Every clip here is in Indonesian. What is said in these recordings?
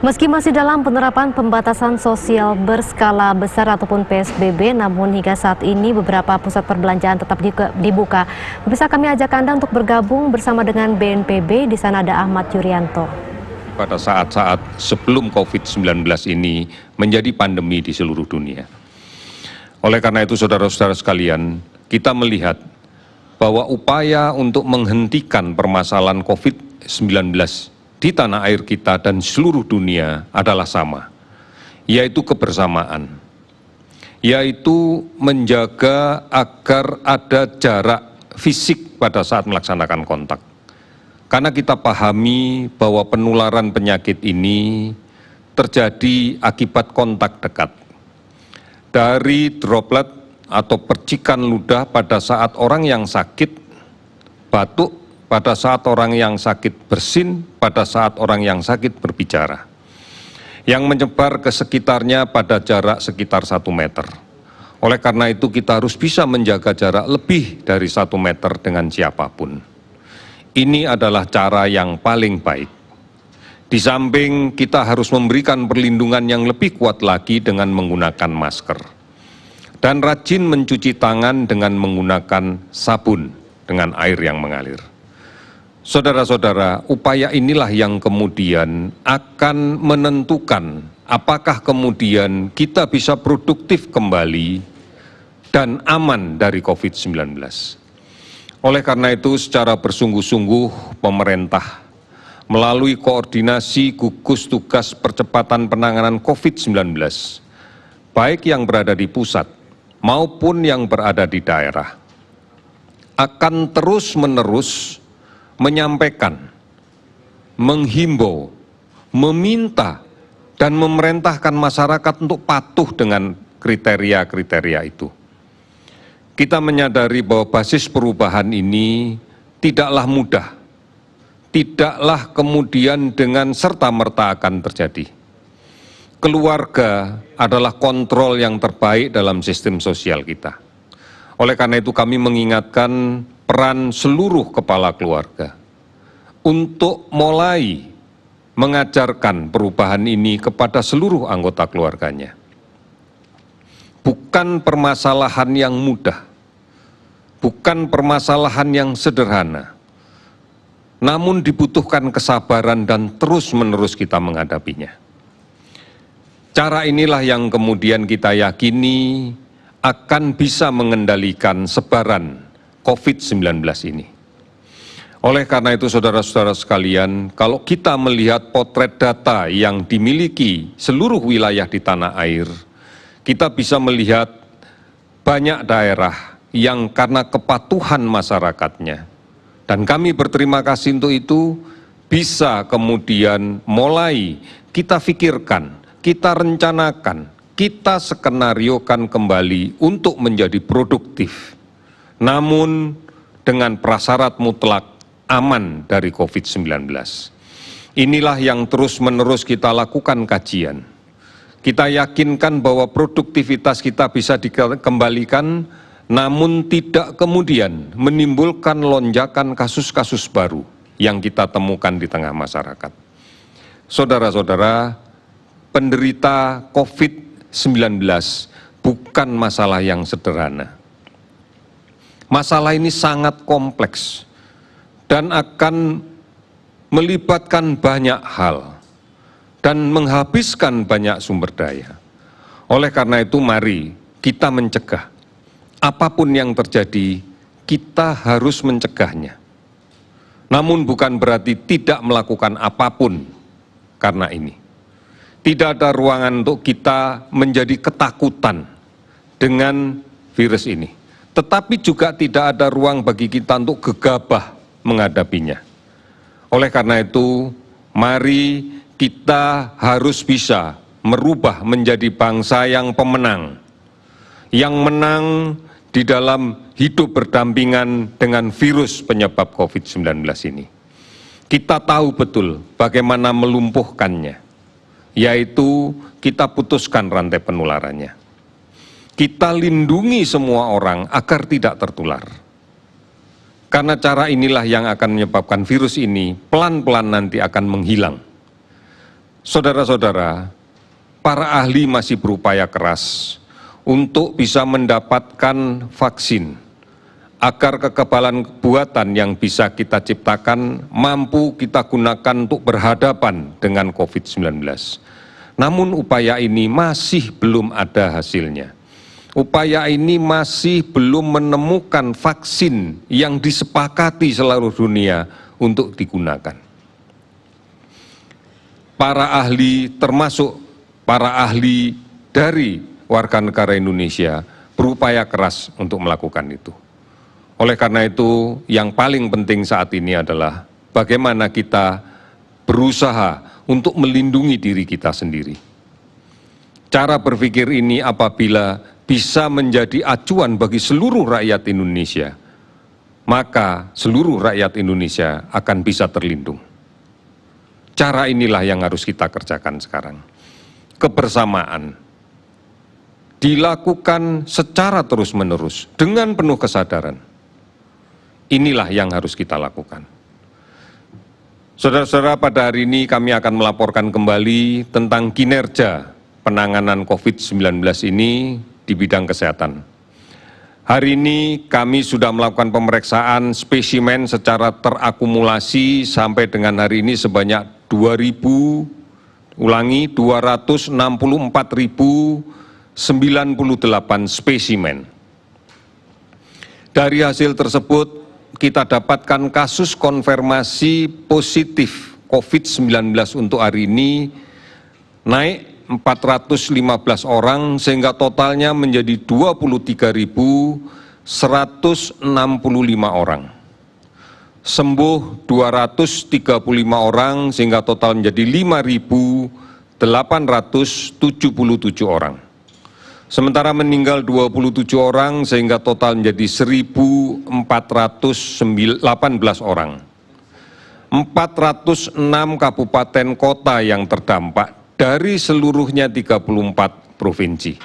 Meski masih dalam penerapan pembatasan sosial berskala besar ataupun PSBB, namun hingga saat ini beberapa pusat perbelanjaan tetap dibuka. Bisa kami ajak Anda untuk bergabung bersama dengan BNPB. Di sana ada Ahmad Yuryanto. Pada saat-saat sebelum COVID-19 ini menjadi pandemi di seluruh dunia. Oleh karena itu, saudara-saudara sekalian, kita melihat bahwa upaya untuk menghentikan permasalahan COVID-19 di tanah air kita dan seluruh dunia adalah sama, yaitu kebersamaan, yaitu menjaga agar ada jarak fisik pada saat melaksanakan kontak. Karena kita pahami bahwa penularan penyakit ini terjadi akibat kontak dekat. Dari droplet atau percikan ludah pada saat orang yang sakit batuk, pada saat orang yang sakit bersin, pada saat orang yang sakit berbicara, yang menyebar ke sekitarnya pada jarak sekitar 1 meter. Oleh karena itu kita harus bisa menjaga jarak lebih dari 1 meter dengan siapapun. Ini adalah cara yang paling baik. Di samping kita harus memberikan perlindungan yang lebih kuat lagi dengan menggunakan masker. Dan rajin mencuci tangan dengan menggunakan sabun dengan air yang mengalir. Saudara-saudara, upaya inilah yang kemudian akan menentukan apakah kemudian kita bisa produktif kembali dan aman dari COVID-19. Oleh karena itu, secara bersungguh-sungguh pemerintah melalui koordinasi gugus tugas percepatan penanganan COVID-19, baik yang berada di pusat maupun yang berada di daerah, akan terus-menerus menyampaikan, menghimbau, meminta, dan memerintahkan masyarakat untuk patuh dengan kriteria-kriteria itu. Kita menyadari bahwa basis perubahan ini tidaklah mudah, tidaklah kemudian dengan serta-merta akan terjadi. Keluarga adalah kontrol yang terbaik dalam sistem sosial kita. Oleh karena itu kami mengingatkan peran seluruh kepala keluarga untuk mulai mengajarkan perubahan ini kepada seluruh anggota keluarganya. Bukan permasalahan yang mudah, bukan permasalahan yang sederhana, namun dibutuhkan kesabaran dan terus-menerus kita menghadapinya. Cara inilah yang kemudian kita yakini akan bisa mengendalikan sebaran COVID-19 ini. Oleh karena itu, saudara-saudara sekalian, kalau kita melihat potret data yang dimiliki seluruh wilayah di tanah air, kita bisa melihat banyak daerah yang karena kepatuhan masyarakatnya, dan kami berterima kasih untuk itu, bisa kemudian mulai kita pikirkan, kita rencanakan, kita skenariokan kembali untuk menjadi produktif, namun dengan prasyarat mutlak aman dari COVID-19. Inilah yang terus-menerus kita lakukan kajian. Kita yakinkan bahwa produktivitas kita bisa dikembalikan, namun tidak kemudian menimbulkan lonjakan kasus-kasus baru yang kita temukan di tengah masyarakat. Saudara-saudara, penderita COVID-19 bukan masalah yang sederhana. Masalah ini sangat kompleks dan akan melibatkan banyak hal dan menghabiskan banyak sumber daya. Oleh karena itu, mari kita mencegah. Apapun yang terjadi, kita harus mencegahnya. Namun bukan berarti tidak melakukan apapun karena ini. Tidak ada ruangan untuk kita menjadi ketakutan dengan virus ini. Tetapi juga tidak ada ruang bagi kita untuk gegabah menghadapinya. Oleh karena itu, mari kita harus bisa merubah menjadi bangsa yang pemenang, yang menang di dalam hidup berdampingan dengan virus penyebab COVID-19 ini. Kita tahu betul bagaimana melumpuhkannya, yaitu kita putuskan rantai penularannya. Kita lindungi semua orang agar tidak tertular. Karena cara inilah yang akan menyebabkan virus ini pelan-pelan nanti akan menghilang. Saudara-saudara, para ahli masih berupaya keras untuk bisa mendapatkan vaksin agar kekebalan buatan yang bisa kita ciptakan mampu kita gunakan untuk berhadapan dengan COVID-19. Namun upaya ini masih belum ada hasilnya. Upaya ini masih belum menemukan vaksin yang disepakati seluruh dunia untuk digunakan. Para ahli, termasuk para ahli dari warga negara Indonesia, berupaya keras untuk melakukan itu. Oleh karena itu, yang paling penting saat ini adalah bagaimana kita berusaha untuk melindungi diri kita sendiri. Cara berpikir ini apabila bisa menjadi acuan bagi seluruh rakyat Indonesia, maka seluruh rakyat Indonesia akan bisa terlindung. Cara inilah yang harus kita kerjakan sekarang. Kebersamaan dilakukan secara terus-menerus dengan penuh kesadaran. Inilah yang harus kita lakukan. Saudara-saudara, pada hari ini kami akan melaporkan kembali tentang kinerja penanganan COVID-19 ini di bidang kesehatan. Hari ini kami sudah melakukan pemeriksaan spesimen secara terakumulasi sampai dengan hari ini sebanyak 264.098 spesimen. Dari hasil tersebut, kita dapatkan kasus konfirmasi positif COVID-19 untuk hari ini naik 415 orang sehingga totalnya menjadi 23.165 orang. Sembuh 235 orang sehingga total menjadi 5.877 orang. Sementara meninggal 27 orang sehingga total menjadi 1.418 orang. 406 kabupaten kota yang terdampak dari seluruhnya 34 provinsi.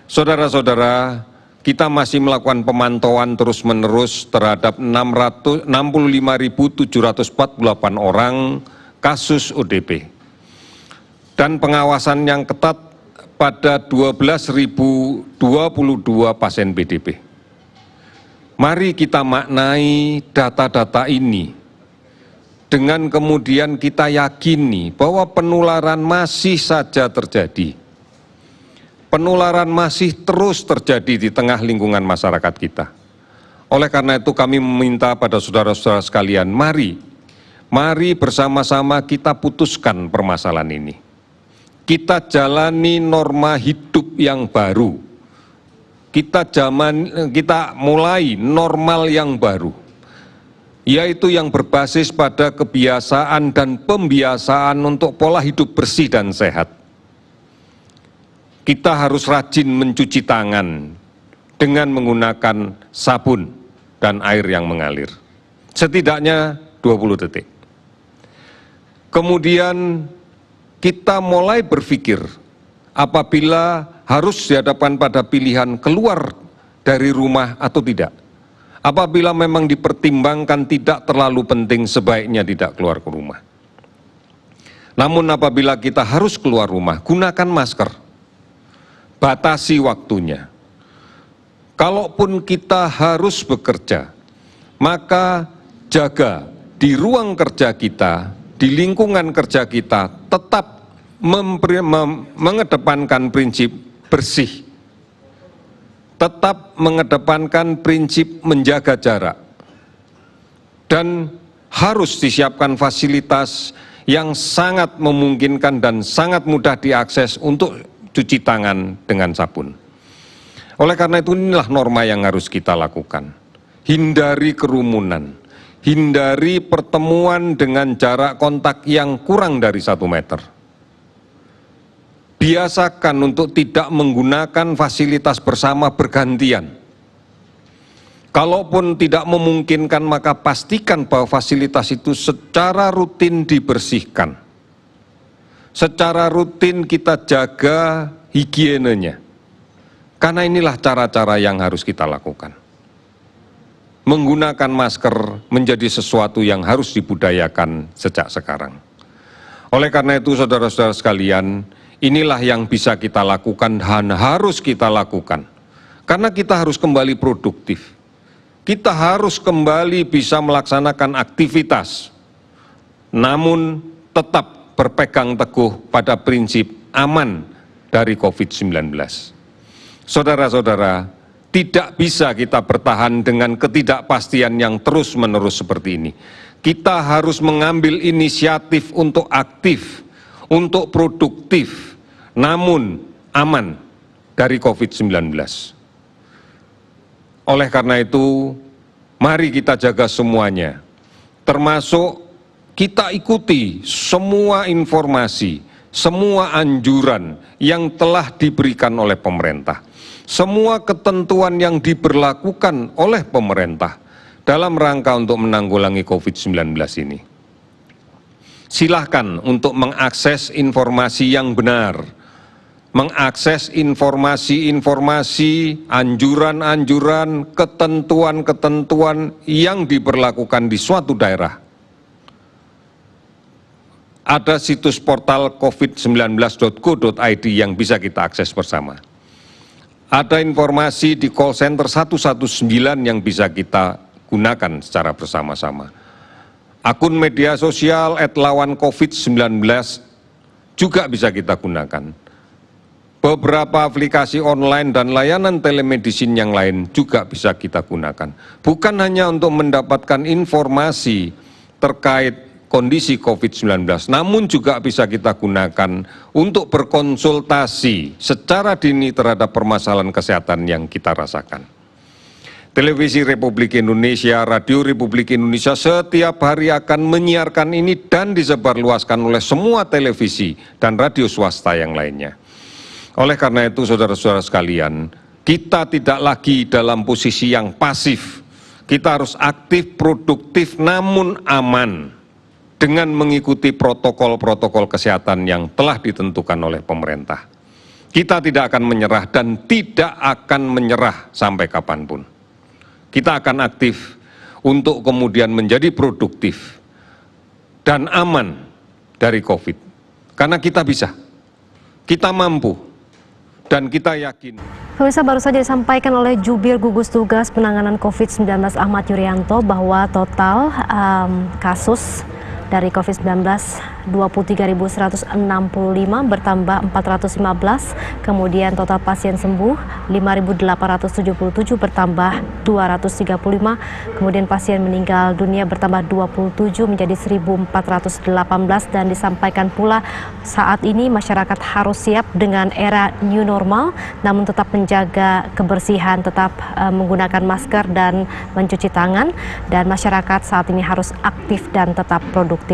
Saudara-saudara, kita masih melakukan pemantauan terus-menerus terhadap 65.748 orang kasus ODP. Dan pengawasan yang ketat pada 12.022 pasien PDP. Mari kita maknai data-data ini dengan kemudian kita yakini bahwa penularan masih saja terjadi. Penularan masih terus terjadi di tengah lingkungan masyarakat kita. Oleh karena itu kami meminta pada saudara-saudara sekalian, mari bersama-sama kita putuskan permasalahan ini. Kita jalani norma hidup yang baru. Kita mulai normal yang baru, yaitu yang berbasis pada kebiasaan dan pembiasaan untuk pola hidup bersih dan sehat. Kita harus rajin mencuci tangan dengan menggunakan sabun dan air yang mengalir. Setidaknya 20 detik. Kemudian kita mulai berpikir apabila harus dihadapkan pada pilihan keluar dari rumah atau tidak. Apabila memang dipertimbangkan tidak terlalu penting, sebaiknya tidak keluar ke rumah. Namun apabila kita harus keluar rumah, gunakan masker. Batasi waktunya. Kalaupun kita harus bekerja, maka jaga di ruang kerja kita, di lingkungan kerja kita, tetap mengedepankan prinsip bersih, tetap mengedepankan prinsip menjaga jarak, dan harus disiapkan fasilitas yang sangat memungkinkan dan sangat mudah diakses untuk cuci tangan dengan sabun. Oleh karena itu inilah norma yang harus kita lakukan. Hindari kerumunan, hindari pertemuan dengan jarak kontak yang kurang dari 1 meter. Biasakan untuk tidak menggunakan fasilitas bersama bergantian. Kalaupun tidak memungkinkan, maka pastikan bahwa fasilitas itu secara rutin dibersihkan. Secara rutin kita jaga higienenya. Karena inilah cara-cara yang harus kita lakukan. Menggunakan masker menjadi sesuatu yang harus dibudayakan sejak sekarang. Oleh karena itu, saudara-saudara sekalian, inilah yang bisa kita lakukan dan harus kita lakukan. Karena kita harus kembali produktif. Kita harus kembali bisa melaksanakan aktivitas, namun tetap berpegang teguh pada prinsip aman dari COVID-19. Saudara-saudara, tidak bisa kita bertahan dengan ketidakpastian yang terus-menerus seperti ini. Kita harus mengambil inisiatif untuk aktif, untuk produktif, namun aman dari COVID-19. Oleh karena itu, mari kita jaga semuanya, termasuk kita ikuti semua informasi, semua anjuran yang telah diberikan oleh pemerintah. Semua ketentuan yang diberlakukan oleh pemerintah dalam rangka untuk menanggulangi COVID-19 ini. Silakan untuk mengakses informasi yang benar, mengakses informasi-informasi, anjuran-anjuran, ketentuan-ketentuan yang diberlakukan di suatu daerah. Ada situs portal covid19.go.id yang bisa kita akses bersama. Ada informasi di call center 119 yang bisa kita gunakan secara bersama-sama. Akun media sosial @lawancovid19 juga bisa kita gunakan. Beberapa aplikasi online dan layanan telemedicine yang lain juga bisa kita gunakan. Bukan hanya untuk mendapatkan informasi terkait kondisi COVID-19, namun juga bisa kita gunakan untuk berkonsultasi secara dini terhadap permasalahan kesehatan yang kita rasakan. Televisi Republik Indonesia, Radio Republik Indonesia setiap hari akan menyiarkan ini dan disebarluaskan oleh semua televisi dan radio swasta yang lainnya. Oleh karena itu, saudara-saudara sekalian, kita tidak lagi dalam posisi yang pasif. Kita harus aktif, produktif, namun aman dengan mengikuti protokol-protokol kesehatan yang telah ditentukan oleh pemerintah. Kita tidak akan menyerah dan tidak akan menyerah sampai kapanpun. Kita akan aktif untuk kemudian menjadi produktif dan aman dari COVID. Karena kita bisa, kita mampu, dan kita yakin. Pemirsa, baru saja disampaikan oleh Jubir Gugus Tugas Penanganan COVID-19 Ahmad Yuryanto bahwa total kasus dari COVID-19 23.165 bertambah 415, kemudian total pasien sembuh 5.877 bertambah 235, kemudian pasien meninggal dunia bertambah 27 menjadi 1.418, dan disampaikan pula saat ini masyarakat harus siap dengan era new normal, namun tetap menjaga kebersihan, tetap menggunakan masker dan mencuci tangan, dan masyarakat saat ini harus aktif dan tetap produktif.